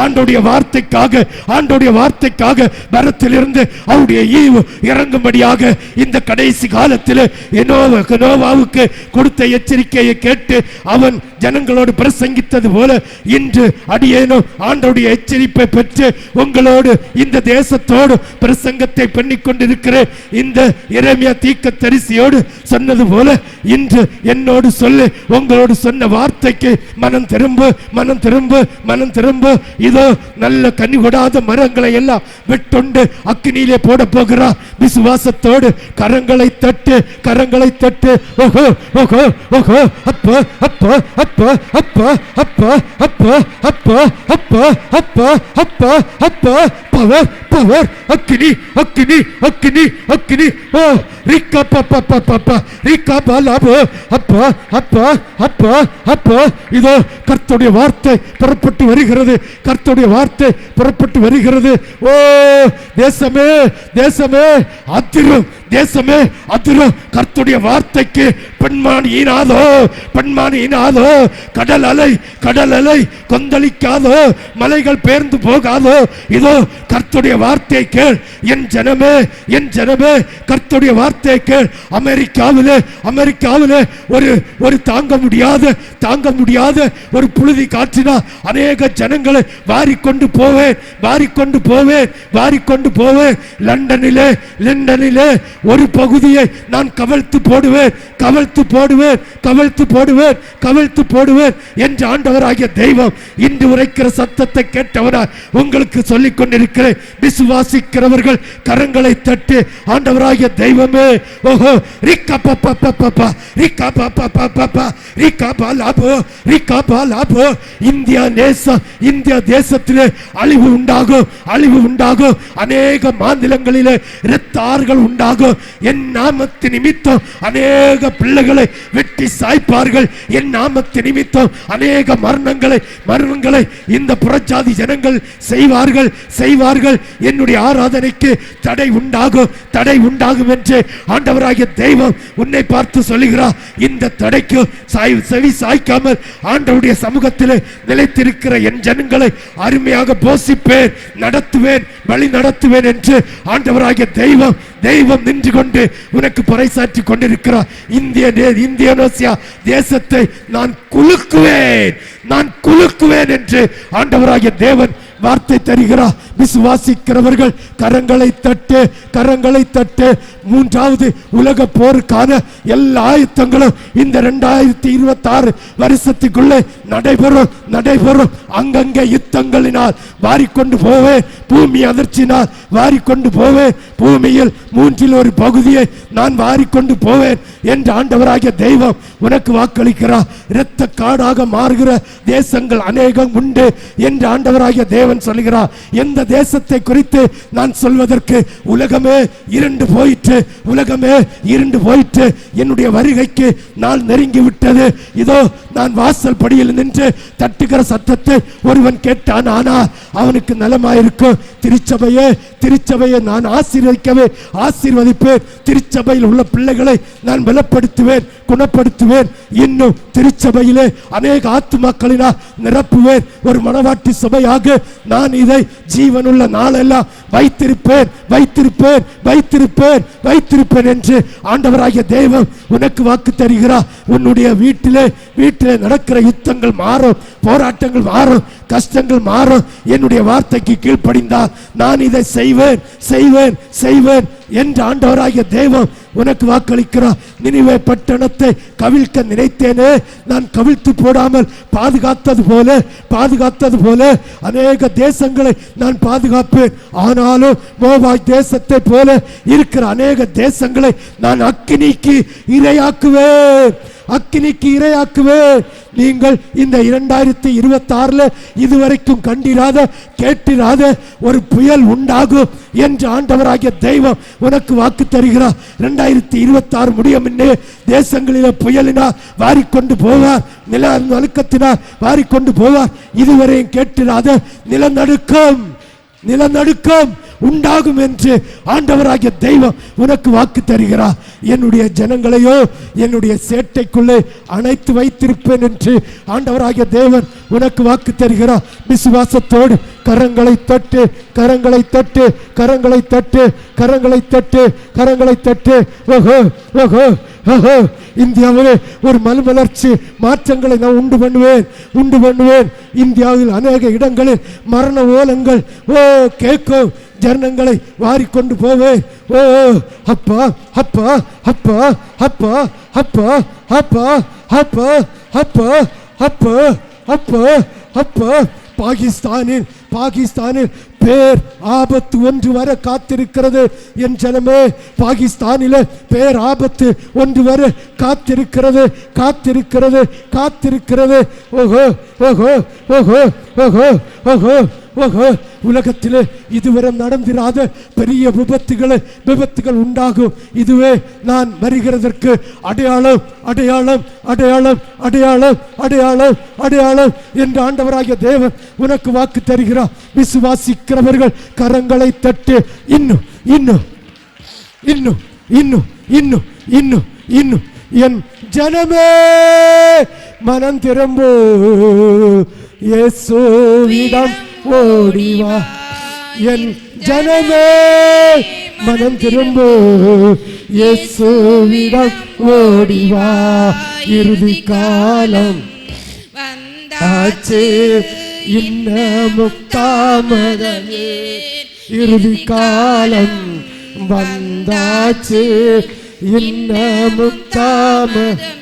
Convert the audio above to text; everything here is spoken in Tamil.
ஆண்டோடைய வார்த்தைக்காக மரத்திலிருந்து அவருடைய ஈவு இறங்கும்படியாக இந்த கடைசி காலத்தில் நோவாவுக்கு கொடுத்த எச்சரிக்கையை கேட்டு அவன் ஜனங்களோடு பிரசங்கித்தது போல இன்று அடியேனும் ஆண்டோடைய எச்சரிப்பை பெற்று உங்களோடு இந்த தேசத்தோடு பிரசங்கத்தை பண்ணிக் கொண்டிருக்கிறேன். இந்த எரேமியா தீர்க்கதரிசியோடு சொன்னது போல இன்று என்னோடு சொல்லு, உங்களோடு சொன்ன வார்த்தைக்கு மனம் திரும்ப. இதோ நல்ல கனி கொடாத மரங்களை எல்லாம் வெட்டுண்டு அக்கினியிலே போட போகிறார். விசுவாசத்தோடு கரங்களை தட்டு. ஓஹோ ஓஹோ ஓஹோ அப்பா அப்பா அப்பா அப்பா அப்பா அப்பா அப்பா அப்பா அப்பா அப்பா அப்பா பவர் பவர் அக்கினி அக்கினி அக்கினி அக்கினி. ஓ ரிக்கா பாப்பா பாப்பா ரிக்கா பாலாபோ அப்பா அப்பா அப்பா அப்பா. இதோ கர்த்தருடைய வார்த்தை புறப்பட்டு வருகிறது. ஓ தேசமே தேசமே அதிரும், தேசமே அதிரும். கர்த்தருடைய வார்த்தைக்கு பெண்மானி ஈனாதோ. கடல் அலை கொந்தளிக்காதோ, மலைகள் பெயர்ந்து போகாதோ. இதோ கர்த்தருடைய வார்த்தை கேள் என் ஜனமே கர்த்தருடைய வார்த்தை கேள். அமெரிக்காவிலே ஒரு தாங்க முடியாத ஒரு புழுதி காற்றினா அநேக ஜனங்களை வாரிக்கொண்டு போவேன். லண்டனிலே ஒரு பகுதியை நான் கவிழ்த்து போடுவேன் என்று ஆண்டவராகிய தெய்வம் இன்று உரைக்கிற சத்தத்தை கேட்டவனாய் உங்களுக்கு சொல்லிக் கொண்டிருக்கிறேன். விசுவாசிக்கிறவர்கள் கரங்களை தட்டி ஆண்டவராகிய தெய்வமே ஓஹோ ரிக்கா பாப்பா ரிக்கா பாப்பா ரிக்கா பாலாபோ. இந்தியா தேசத்திலே அழிவு உண்டாகும். அநேக மாநிலங்களிலே இரத்தார்கள் உண்டாகும். என் நாமத்து நிமித்தம் அநேக பிள்ளைகளை வெட்டி சாய்ப்பார்கள். என் நாமத்து நிமித்தம் அநேக மரணங்களை இந்த புறஜாதி ஜனங்கள் செய்வார்கள். என்னுடைய ஆராதனைக்கு தடை உண்டாகும் என்று ஆண்டவராகிய தெய்வம் உன்னை பார்த்து சொல்லுகிறார். இந்த தடைக்கு செவி சாய்க்காமல் ஆண்டவருடைய சமூகத்தில் நிலைத்திருக்கிற என் ஜனங்களை அருமையாக போஷிப்பேன், வழி நடத்துவேன் என்று ஆண்டவராகிய தெய்வம் நின்று கொண்டு உனக்கு பறைசாற்றி கொண்டிருக்கிறார். இந்தியோனேசியா தேசத்தை நான் குலுக்குவேன் என்று ஆண்டவராகிய தேவன் வார்த்தை தருகிறார். விசுவாசிக்கிறவர்கள் கரங்களை தட்டு. மூன்றாவது உலக போருக்கான எல்லா ஆயத்தங்களும் இந்த 2026 வருஷத்துக்குள்ளே நடைபெறும். அங்கங்கே யுத்தங்களினால் வாரிக்கொண்டு போவேன், பூமி அதிர்ச்சினால் வாரிக்கொண்டு போவேன். பூமியில் 1/3 பகுதியை நான் வாரிக்கொண்டு போவேன் என்று ஆண்டவராகிய தெய்வம் உனக்கு வாக்களிக்கிறார். இரத்த காடாக மாறுகிற தேசங்கள் அநேகம் உண்டு என்று ஆண்டவராகிய தேவன் சொல்கிறார். எந்த தேசத்தை குறித்து நான் சொல்வதற்கு உலகமே இருண்டு போயிற்று. என்னுடைய வருகைக்கு நான் நெருங்கி விட்டது. இதோ நான் வாசல் படியில் நின்று தட்டுகிற சத்தத்தை ஒருவன் கேட்டான். ஆனால் அவனுக்கு நலமாயிருக்கும். திருச்சபையை நான் ஆசீர்வதிப்பேன். திருச்சபையில் உள்ள பிள்ளைகளை நான் பலப்படுத்துவேன், குணப்படுத்துவேன். இன்னும் திருச்சபையிலே அநேக ஆத்துமாக்களினால் நிரப்புவேன். ஒரு மனவாட்டி சபையாக நான் இதை ஜீவனுள்ள நாளெல்லாம் வைத்திருப்பேன் என்று ஆண்டவராகிய தெய்வம் உனக்கு வாக்கு தருகிறார். உன்னுடைய வீட்டிலே நடக்கிற யுத்தங்கள் மாறும், போராட்டங்கள் மாறும், கஷ்டங்கள் மாறும். என்னுடைய வார்த்தைக்கு கீழ்ப்படிந்தால் நான் இதை செய்வேன் என்று ஆண்டவராகிய தெய்வம் உனக்கு வாக்களிக்கிறார். நினிவே பட்டணத்தை கவிழ்க்க நினைத்தேனே, நான் கவிழ்த்து போடாமல் பாதுகாத்தது போல அநேக தேசங்களை நான் பாதுகாப்பேன். ஆனாலும் மோவாய் தேசத்தை போல இருக்கிற அநேக தேசங்களை நான் அக்கினிக்கு இரையாக்குவேன். நீங்கள் இந்த 2026 இதுவரைக்கும் கேட்டிராத ஒரு புயல் உண்டாகும் என்று ஆண்டவராகிய தெய்வம் உனக்கு வாக்கு தருகிறார். 2026 முடியும் முன்னே தேசங்களிலே புயலினால் வாரிக்கொண்டு போவார், நில நடுக்கத்தினால் வாரிக்கொண்டு போவார். இதுவரையும் கேட்டிராத நிலநடுக்கம் உண்டாகும் என்று ஆண்டவராகிய தெய்வம் உனக்கு வாக்கு தருகிறார். என்னுடைய ஜனங்களையோ என்னுடைய சேட்டைக்குள்ளே அணைத்து வைத்திருப்பேன் என்று ஆண்டவராகிய தேவன் உனக்கு வாக்கு தருகிறார். விசுவாசத்தோடு கரங்களை தட்டு, கரங்களை தட்டு, கரங்களை தட்டு, கரங்களை தட்டு, கரங்களை தட்டு. ஓஹோ ஓஹோ ஓஹோ, இந்தியாவிலே ஒரு மறுமலர்ச்சி மாற்றங்களை நான் உண்டு பண்ணுவேன். இந்தியாவில் அநேக இடங்களில் மரண ஓலங்கள் கேட்கும், ஜனங்களை வாரிக்கொண்டு போவேன். ஓ அப்பா அப்பா அப்பா அப்பா அப்பா அப்பா அப்பா அப்பா அப்பா அப்பா அப்பா. பாகிஸ்தானில் பேர் ஆபத்து ஒன்று வர காத்திருக்கிறது. என் ஜனமே, பாகிஸ்தானிலே பேர் ஆபத்து ஒன்று வர காத்திருக்கிறது, காத்திருக்கிறது, காத்திருக்கிறது. ஓஹோ ஓஹோ ஓஹோ ஓஹோ ஓஹோ ஓஹோ. உலகத்திலே இதுவரை நடந்திராத பெரிய விபத்துகள் உண்டாகும். இதுவே நான் வருகிறதற்கு அடையாளம், அடையாளம், அடையாளம், அடையாளம், அடையாளம், அடையாளம் என்று ஆண்டவராகிய தேவன் உனக்கு வாக்கு தருகிறார். விசுவாசிக்கிறவர்கள் கரங்களை தட்டு. இன்னும் இன்னும் இன்னும் இன்னும் இன்னும் இன்னும் இன்னும். என் ஜனமே மனம் திரும்பு, இயேசுவிடம் ஓடிவா. என் ஜனமே மனம் திரும்பு, இயேசுவிடம் ஓடிவா. இறுதி காலம் வந்தாச்சு, இன்னமும் தாமதமே. இறுதி காலம் வந்தாச்சு, இன்னமும் தாமதம்.